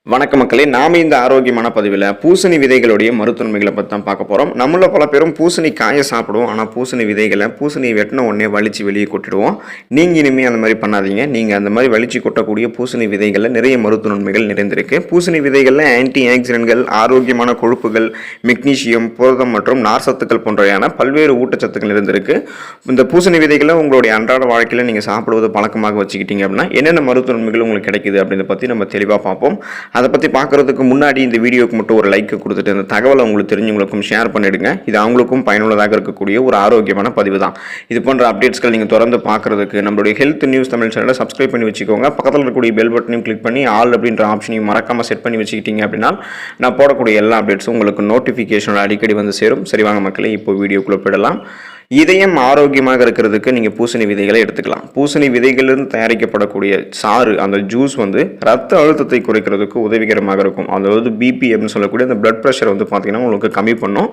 வணக்க மக்களே, நாம இந்த ஆரோக்கியமான பதிவில் பூசணி விதைகளுடைய மருத்துவமைகளை பற்றி தான் பார்க்க போகிறோம். நம்மள பல பேரும் பூசணி காயை சாப்பிடுவோம், ஆனால் பூசணி விதைகளை பூசணியை வெட்டின உடனே வலிச்சு வெளியே கொட்டிடுவோம். நீங்கள் இனிமேல் அந்த மாதிரி பண்ணாதீங்க. நீங்கள் அந்த மாதிரி வலிச்சு கொட்டக்கூடிய பூசணி விதைகளில் நிறைய மருத்துவ நன்மைகள் நிறைந்திருக்கு. பூசணி விதைகளில் ஆன்டி ஆக்சிடென்ட்கள், ஆரோக்கியமான கொழுப்புகள், மெக்னீசியம், புரதம் மற்றும் நார்சத்துக்கள் போன்றவையான பல்வேறு ஊட்டச்சத்துக்கள் இருந்திருக்கு. இந்த பூசணி விதைகளை உங்களுடைய அன்றாட வாழ்க்கையில் நீங்கள் சாப்பிடுவது பழக்கமாக வச்சுக்கிட்டீங்க அப்படின்னா என்னென்ன மருத்துவ நன்மைகள் உங்களுக்கு கிடைக்குது அப்படின்றத பற்றி நம்ம தெளிவாக பார்ப்போம். அதை பற்றி பார்க்குறதுக்கு முன்னாடி இந்த வீடியோக்கு மட்டும் ஒரு லைக் கொடுத்துட்டு இந்த தகவலை உங்களுக்கு தெரிஞ்சவங்களுக்கும் ஷேர் பண்ணிவிடுங்க. இது அவங்களுக்கும் பயனுள்ளதாக இருக்கக்கூடிய ஒரு ஆரோக்கியமான பதிவு தான். இது போன்ற அப்டேட்ஸ்கள் நீங்கள் தொடர்ந்து பார்க்குறதுக்கு நம்மளுடைய ஹெல்த் நியூஸ் தமிழ் சேனலை சப்ஸ்கிரைப் பண்ணி வச்சுக்கோங்க. பக்கத்தில் இருக்கக்கூடிய பெல் பட்டனையும் கிளிக் பண்ணி ஆல் அப்படின்ற ஆப்ஷனையும் மறக்காமல் செட் பண்ணி வச்சுக்கிட்டீங்க அப்படின்னா நான் போடக்கூடிய எல்லா அப்டேட்ஸும் உங்களுக்கு நோட்டிஃபிகேஷனோட அடிக்கடி வந்து சேரும். சரி வாங்க மக்களே, இப்போ வீடியோக்குள்ளே போயிடலாம். இதயம் ஆரோக்கியமாக இருக்கிறதுக்கு நீங்கள் பூசணி விதைகளை எடுத்துக்கலாம். பூசணி விதைகளிலிருந்து தயாரிக்கப்படக்கூடிய சாறு, அந்த ஜூஸ் ரத்த அழுத்தத்தை குறைக்கிறதுக்கு உதவிகரமாக இருக்கும். அதாவது பிபி அப்படின்னு சொல்லக்கூடிய அந்த பிளட் ப்ரெஷர் பார்த்தீங்கன்னா உங்களுக்கு கம்மி பண்ணும்.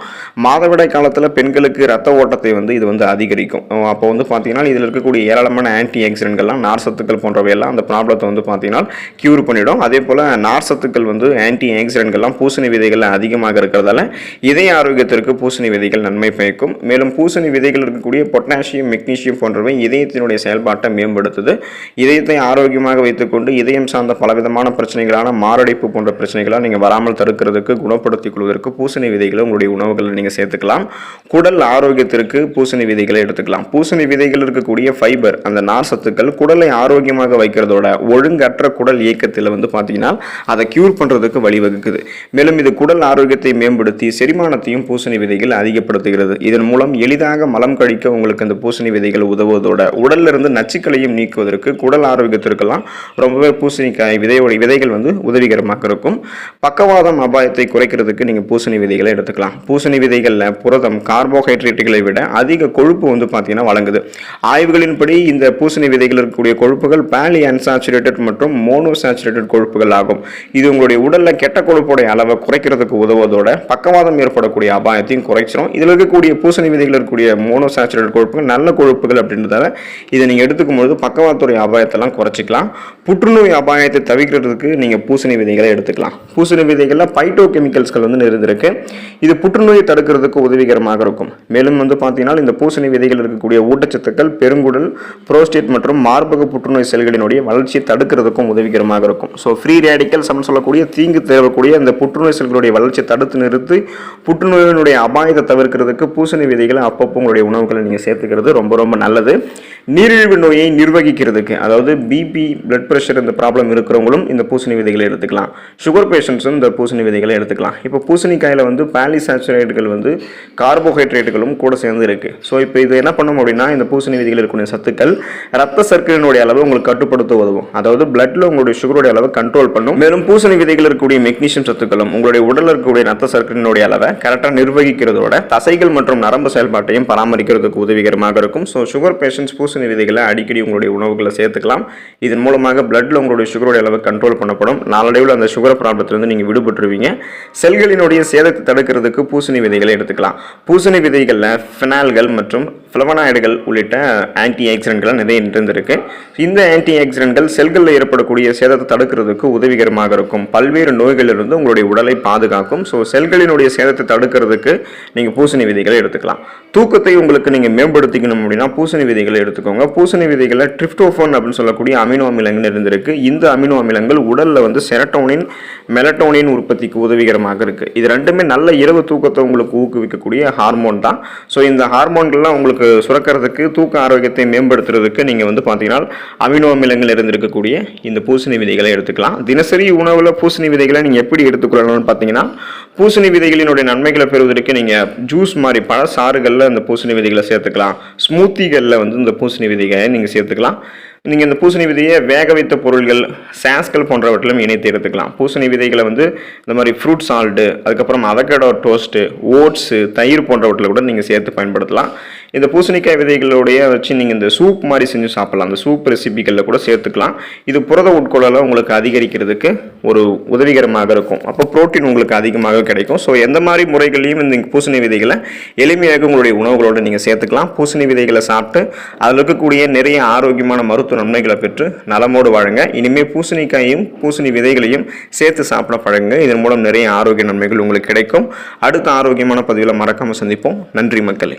மாதவிடாய் காலத்தில் பெண்களுக்கு ரத்த ஓட்டத்தை இது அதிகரிக்கும். அப்போ பார்த்தீங்கன்னா இதில் இருக்கக்கூடிய ஏராளமான ஆன்டி ஆக்சிடென்ட்கள்லாம், நார்சத்துக்கள் போன்றவையெல்லாம் அந்த ப்ராப்ளத்தை பார்த்தீங்கன்னா கியூர் பண்ணிடும். அதே போல் நார்சத்துக்கள் ஆன்டி ஆக்சிடென்ட்கள்லாம் பூசணி விதைகளில் அதிகமாக இருக்கிறதால இதய ஆரோக்கியத்திற்கு பூசணி விதைகள் நன்மை பயக்கும். மேலும் பூசணி விதைகள் இருக்கக்கூடிய பொட்டாசியம், மெக்னீசியம் போன்றவை இதயத்தினுடைய செயல்பாட்டை மேம்படுத்துது. இதயத்தை ஆரோக்கியமாக வைத்துக்கொண்டு இதயம் சார்ந்த பலவிதமான பிரச்சனைகளான மாரடைப்பு போன்ற பிரச்சனைகளை நீங்கள் வராமல் தடுக்கிறதுக்கு, குணப்படுத்திக் கொள்வதற்கு பூசணி விதைகளை உங்களுடைய உணவுகளை நீங்கள் சேர்த்துக்கலாம். குடல் ஆரோக்கியத்திற்கு பூசணி விதைகளை எடுத்துக்கலாம். பூசணி விதைகள் இருக்கக்கூடிய ஃபைபர், அந்த நார் சத்துக்கள் குடலை ஆரோக்கியமாக வைக்கிறதோட ஒழுங்கற்ற குடல் இயக்கத்தில் பார்த்தீங்கன்னா அதை கியூர் பண்ணுறதுக்கு வழிவகுக்குது. மேலும் இது குடல் ஆரோக்கியத்தை மேம்படுத்தி செரிமானத்தையும் பூசணி விதைகள் அதிகப்படுத்துகிறது. இதன் மூலம் எளிதாக மலம் கழிக்க உங்களுக்கு அந்த பூசணி விதைகள் உதவுவதோட உடல்ல இருந்து நச்சுக்களையும் நீக்குவதற்கு, குடல் ஆரோக்கியத்திற்கெல்லாம் ரொம்பவே பூசணிக்காய் விதைகள் உதவிகரமாக இருக்கும். பக்கவாதம் அபாயத்தை குறைக்கிறதுக்கு நீங்க பூசணி விதைகளை எடுத்துக்கலாம். பூசணி விதைகள்ல புரதம், கார்போஹைட்ரேட்டுகளை விட அதிக கொழுப்பு பார்த்தீங்கன்னா வழங்குது. ஆய்வுகளின்படி இந்த பூசணி விதைகள் இருக்கக்கூடிய கொழுப்புகள் பாலி அன்சாச்சுரேட்டட் மற்றும் மோனோசாச்சுரேட்டட் கொழுப்புகள் ஆகும். இது உங்களுடைய உடல்ல கெட்ட கொழுப்புடைய அளவை குறைக்கிறதுக்கு உதவுவதோட பக்கவாதம் ஏற்படக்கூடிய அபாயத்தையும் குறைச்சிடும். இதில் இருக்கக்கூடிய பூசணி விதைகள் இருக்கக்கூடிய மோனோசாச்சுரேட்டட் கொழுப்புகள் நல்ல கொழுப்புகள் அப்படின்றதால இதை நீங்கள் எடுத்துக்கும் பொழுது பக்கவாதத்துடைய அபாயத்தெல்லாம் குறைச்சிக்கலாம். புற்றுநோய் அபாயத்தை தவிர்க்கிறதுக்கு நீங்கள் பூசணி விதைகளை எடுத்துக்கலாம். பூசணி விதைகளில் பைட்டோ கெமிக்கல்ஸ்கள் நிறைந்திருக்கு. இது புற்றுநோயை தடுக்கிறதுக்கு உதவிகரமாக இருக்கும். மேலும் பார்த்தீங்கன்னா இந்த பூசணி விதைகள் இருக்கக்கூடிய ஊட்டச்சத்துக்கள் பெருங்குடல், புரோஸ்டேட் மற்றும் மார்பக புற்றுநோய் செல்களினுடைய வளர்ச்சியை தடுக்கிறதுக்கும் உதவிகரமாக இருக்கும். ஸோ ஃப்ரீ ரேடிக்கல்ஸ் அப்படின்னு சொல்லக்கூடிய தீங்கு தேவைக்கூடிய அந்த புற்றுநோய் செல்களுடைய வளர்ச்சியை தடுத்து நிறுத்தி புற்றுநோயினுடைய அபாயத்தை தவிர்க்கிறதுக்கு பூசணி விதைகளை அப்பப்போ உங்களுடைய உணவுகளை நீங்கள் சேர்த்துக்கிறது ரொம்ப ரொம்ப நல்லது. நீரிழிவு நோயை நிர்வகிக்கிறதுக்கு, அதாவது பிபி, பிளட் ப்ரெஷர் இந்த ப்ராப்ளம் இருக்கிறவங்களும் இந்த பூசணி விதைகளை எடுத்துக்கலாம். சுகர் பேஷண்ட்ஸும் இந்த பூசணி விதைகளை எடுத்துக்கலாம். இப்போ பூசணிக்காயில் பாலிசாச்சுரேட்டுகள் கார்போஹைட்ரேட்டுகளும் கூட சேர்ந்து இருக்கு. ஸோ இப்போ இது என்ன பண்ணும் அப்படின்னா இந்த பூசணி விதைகள் இருக்கக்கூடிய சத்துக்கள் ரத்த சர்க்கரையினுடைய அளவு உங்களுக்கு கட்டுப்படுத்த உதவும். அதாவது பிளட்ல உங்களுடைய சுகருடைய அளவை கண்ட்ரோல் பண்ணும். மேலும் பூசணி விதைகள் இருக்கக்கூடிய மெக்னீசியம் சத்துக்களும் உங்களுடைய உடலில் இருக்கக்கூடிய ரத்த சர்க்கரையினுடைய அளவை கரெக்டாக நிர்வகிக்கிறதோட தசைகள் மற்றும் நரம்பு செயல்பாட்டையும் பராமரிக்கிறதுக்கு உதவிகரமாக இருக்கும். ஸோ சுகர் பேஷண்ட்ஸ் பூசணி விதைகளை அடிக்கடி உங்களுடைய உணவுகளை சேர்த்துக்கலாம். இதன் மூலமாக பிளட்ல உங்களுடைய சுகருடைய அளவு கண்ட்ரோல் பண்ணப்படும். நாளடைவில் அந்த சுகர் ப்ராப்ளத்திலிருந்து நீங்கள் விடுபட்டுருவீங்க. செல்களினுடைய சேதத்தை தடுக்கிறதுக்கு பூசணி விதைகளை எடுத்துக்கலாம். பூசணி விதைகளில் ஃபினால்கள் மற்றும் ஃப்ளவனாய்டுகள் உள்ளிட்ட ஆன்டி ஆக்சிடென்ட்கள் நிறைய இருந்திருக்கு. இந்த ஆன்டி ஆக்சிடென்ட்கள் செல்களில் ஏற்படக்கூடிய சேதத்தை தடுக்கிறதுக்கு உதவிகரமாக இருக்கும். பல்வேறு நோய்களிலிருந்து உங்களுடைய உடலை பாதுகாக்கும். ஸோ செல்களினுடைய சேதத்தை தடுக்கிறதுக்கு நீங்கள் பூசணி விதைகளை எடுத்துக்கலாம். தூக்கத்தை உங்களுக்கு நீங்கள் மேம்படுத்திக்கணும் அப்படின்னா பூசணி விதைகளை எடுத்துக்கோங்க. பூசணி விதைகளில் ட்ரிப்டோஃபான் அப்படின்னு சொல்லக்கூடிய அமினோ அமிலங்கள் இருந்திருக்கு. இந்த அமினோ அமிலங்கள் உடலில் செரட்டோனின், மெலட்டோனின் உற்பத்திக்கு உதவிகரமாக இருக்கு. இது ரெண்டுமே நல்ல இரவு தூக்கத்தை உங்களுக்கு ஊக்குவிக்கக்கூடிய ஹார்மோன் தான். ஸோ இந்த ஹார்மோன்கள்லாம் உங்களுக்கு சுரக்கிறதுக்கு, தூக்க ஆரோக்கியத்தை மேம்படுத்துறதுக்கு நீங்கள் பார்த்தீங்கன்னா அமினோ அமிலங்கள் இருந்திருக்கக்கூடிய இந்த பூசணி விதைகளை எடுத்துக்கலாம். தினசரி உணவில் பூசணி விதைகளை நீங்கள் எப்படி எடுத்துக்கொள்ளணும்னு பார்த்தீங்கன்னா பூசணி விதைகளினுடைய நன்மைகளை பெறுவதற்கு நீங்கள் ஜூஸ் மாதிரி பல சாறுகளில் இந்த பூசணி விதைகளை சேர்த்துக்கலாம். ஸ்மூத்திகளில் இந்த பூசணி விதைகளை நீங்கள் சேர்த்துக்கலாம். நீங்கள் இந்த பூசணி விதையை வேக வைத்த பொருள்கள், சாஸ்கள் போன்றவற்றிலும் இணைத்து எடுத்துக்கலாம். பூசணி விதைகளை இந்த மாதிரி ஃப்ரூட் சால்ட்டு, அதுக்கப்புறம் அவகேடோ டோஸ்ட்டு, ஓட்ஸு, தயிர் போன்றவற்றில் கூட நீங்கள் சேர்த்து பயன்படுத்தலாம். இந்த பூசணிக்காய் விதைகளுடைய வச்சு நீங்கள் இந்த சூப் மாதிரி செஞ்சு சாப்பிடலாம். அந்த சூப் ரெசிபிகளில் கூட சேர்த்துக்கலாம். இது புரத உட்கொள்ளலை உங்களுக்கு அதிகரிக்கிறதுக்கு ஒரு உதவிகரமாக இருக்கும். அப்போ புரோட்டீன் உங்களுக்கு அதிகமாக கிடைக்கும். ஸோ எந்த மாதிரி முறைகளையும் இந்த பூசணி விதைகளை எளிமையாக உங்களுடைய உணவுகளோடு நீங்கள் சேர்த்துக்கலாம். பூசணி விதைகளை சாப்பிட்டு அதில் இருக்கக்கூடிய நிறைய ஆரோக்கியமான மருத்துவ நன்மைகளை பெற்று நலமோடு வாழுங்க. இனிமேல் பூசணிக்காயையும் பூசணி விதைகளையும் சேர்த்து சாப்பிட பழகுங்க. இதன் மூலம் நிறைய ஆரோக்கிய நன்மைகள் உங்களுக்கு கிடைக்கும். அடுத்த ஆரோக்கியமான பதிவில் மறக்காமல் சந்திப்போம். நன்றி மக்களே.